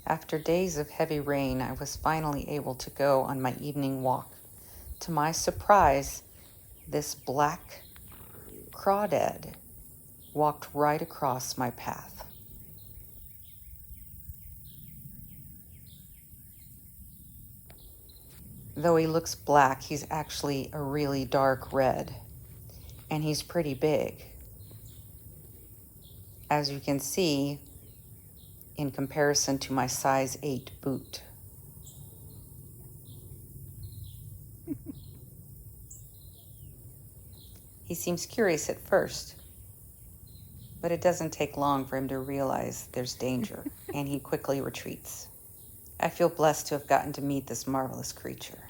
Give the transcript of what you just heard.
After days of heavy rain, I was finally able to go on my evening walk. To my surprise, this black crawdad walked right across my path. Though he looks black, he's actually a really dark red, and he's pretty big. As you can see, in comparison to my size 8 boot. He seems curious at first, but it doesn't take long for him to realize there's danger, and he quickly retreats. I feel blessed to have gotten to meet this marvelous creature.